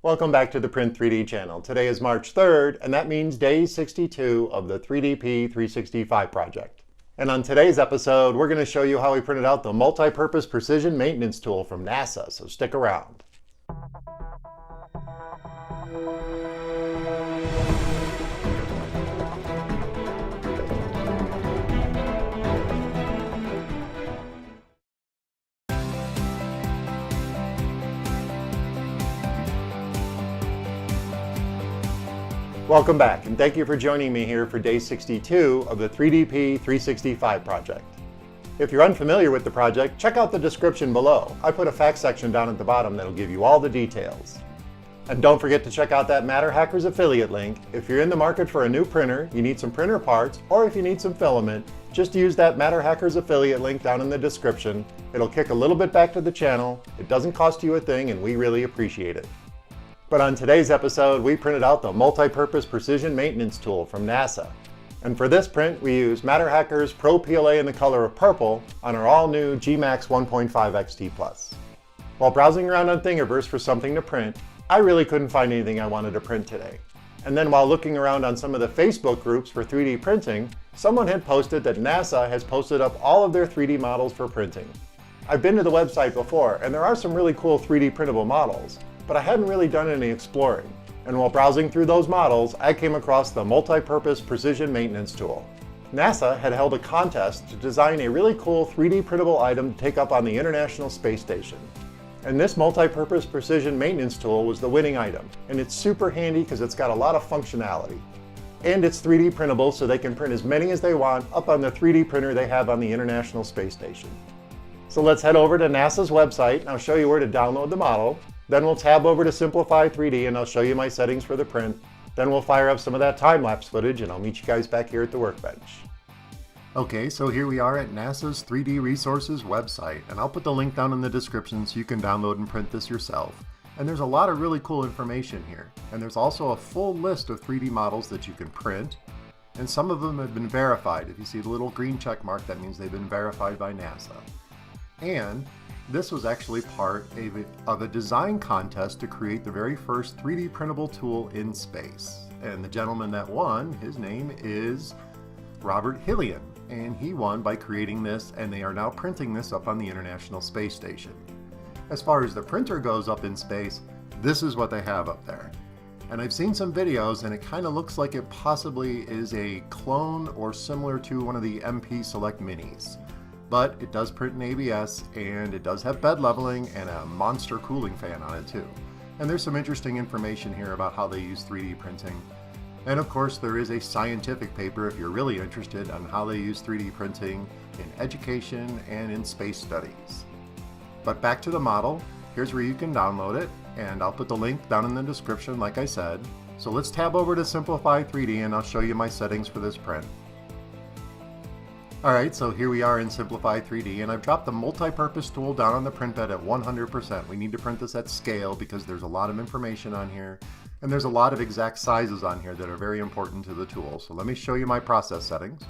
Welcome back to the Print 3D channel. Today is March 3rd, and that means day 62 of the 3DP 365 project. And on today's episode, we're going to show you how we printed out the multi-purpose precision maintenance tool from NASA, so stick around. Welcome back, and thank you for joining me here for day 62 of the 3DP 365 project. If you're unfamiliar with the project, check out the description below. I put a fact section down at the bottom that'll give you all the details. And don't forget to check out that MatterHackers affiliate link. If you're in the market for a new printer, you need some printer parts, or if you need some filament, just use that MatterHackers affiliate link down in the description. It'll kick a little bit back to the channel. It doesn't cost you a thing, and we really appreciate it. But on today's episode, we printed out the multi-purpose precision maintenance tool from NASA. And for this print, we used MatterHackers PRO PLA in the color of purple on our all-new gMax 1.5 XT+. While browsing around on Thingiverse for something to print, I really couldn't find anything I wanted to print today. And then while looking around on some of the Facebook groups for 3D printing, someone had posted that NASA has posted up all of their 3D models for printing. I've been to the website before, and there are some really cool 3D printable models, but I hadn't really done any exploring. And while browsing through those models, I came across the multi-purpose precision maintenance tool. NASA had held a contest to design a really cool 3D printable item to take up on the International Space Station. And this multi-purpose precision maintenance tool was the winning item. And it's super handy because it's got a lot of functionality. And it's 3D printable, so they can print as many as they want up on the 3D printer they have on the International Space Station. So let's head over to NASA's website and I'll show you where to download the model. Then we'll tab over to Simplify 3D and I'll show you my settings for the print. Then we'll fire up some of that time-lapse footage and I'll meet you guys back here at the workbench. Okay, so here we are at NASA's 3D Resources website, and I'll put the link down in the description so you can download and print this yourself. And there's a lot of really cool information here. And there's also a full list of 3D models that you can print. And some of them have been verified. If you see the little green check mark, that means they've been verified by NASA. And this was actually part of a design contest to create the very first 3D printable tool in space. And the gentleman that won, his name is Robert Hilian, and he won by creating this, and they are now printing this up on the International Space Station. As far as the printer goes up in space, this is what they have up there. And I've seen some videos, and it kind of looks like it possibly is a clone or similar to one of the MP Select Minis. But it does print in ABS, and it does have bed leveling and a monster cooling fan on it too. And there's some interesting information here about how they use 3D printing. And of course there is a scientific paper if you're really interested on how they use 3D printing in education and in space studies. But back to the model, here's where you can download it, and I'll put the link down in the description like I said. So let's tab over to Simplify 3D and I'll show you my settings for this print. Alright, so here we are in Simplify 3D, and I've dropped the multi-purpose tool down on the print bed at 100%. We need to print this at scale because there's a lot of information on here, and there's a lot of exact sizes on here that are very important to the tool. So let me show you my process settings.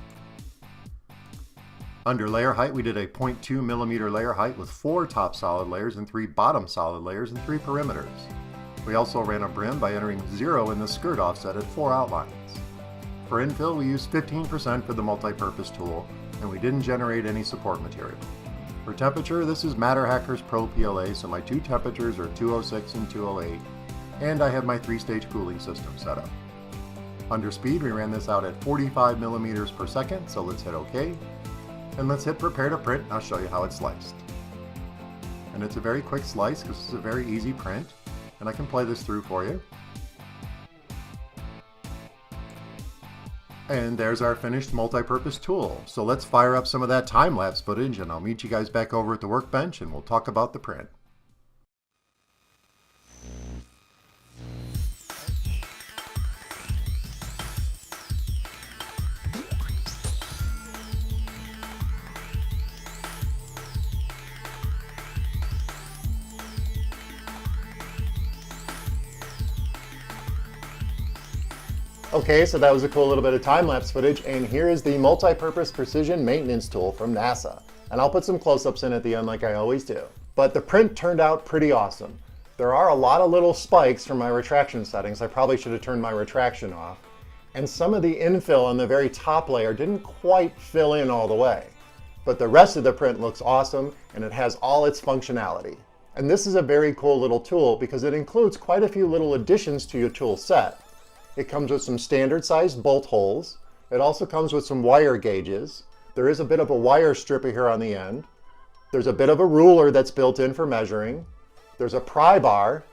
Under layer height, we did a 0.2 millimeter layer height with 4 top solid layers and 3 bottom solid layers and 3 perimeters. We also ran a brim by entering 0 in the skirt offset at 4 outlines. For infill, we used 15% for the multi-purpose tool, and we didn't generate any support material. For temperature, this is MatterHackers PRO PLA, so my two temperatures are 206 and 208, and I have my 3-stage cooling system set up. Under speed, we ran this out at 45 millimeters per second, so let's hit OK. And let's hit prepare to print, and I'll show you how it's sliced. And it's a very quick slice because it's a very easy print, and I can play this through for you. And there's our finished multi-purpose tool. So let's fire up some of that time-lapse footage and I'll meet you guys back over at the workbench and we'll talk about the print. Okay, so that was a cool little bit of time-lapse footage, and here is the multi-purpose precision maintenance tool from NASA. And I'll put some close-ups in at the end like I always do. But the print turned out pretty awesome. There are a lot of little spikes from my retraction settings. I probably should have turned my retraction off. And some of the infill on the very top layer didn't quite fill in all the way. But the rest of the print looks awesome, and it has all its functionality. And this is a very cool little tool because it includes quite a few little additions to your tool set. It comes with some standard sized bolt holes. It also comes with some wire gauges. There is a bit of a wire stripper here on the end. There's a bit of a ruler that's built in for measuring. There's a pry bar,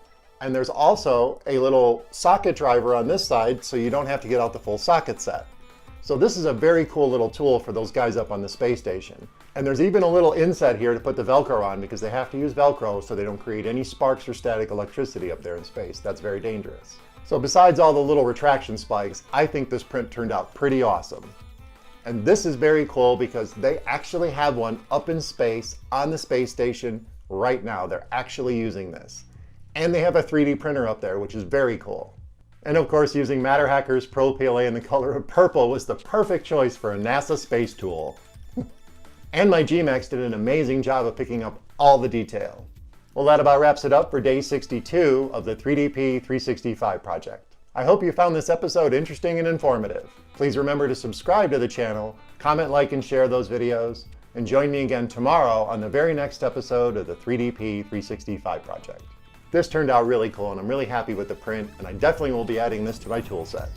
and there's also a little socket driver on this side so you don't have to get out the full socket set. So this is a very cool little tool for those guys up on the space station. And there's even a little inset here to put the Velcro on because they have to use Velcro so they don't create any sparks or static electricity up there in space. That's very dangerous. So besides all the little retraction spikes, I think this print turned out pretty awesome. And this is very cool because they actually have one up in space on the space station right now. They're actually using this. And they have a 3D printer up there, which is very cool. And of course, using MatterHackers PRO PLA in the color of purple was the perfect choice for a NASA space tool. And my gMax did an amazing job of picking up all the detail. Well, that about wraps it up for day 62 of the 3DP 365 project. I hope you found this episode interesting and informative. Please remember to subscribe to the channel, comment, like, and share those videos, and join me again tomorrow on the very next episode of the 3DP 365 project. This turned out really cool, and I'm really happy with the print, and I definitely will be adding this to my tool set.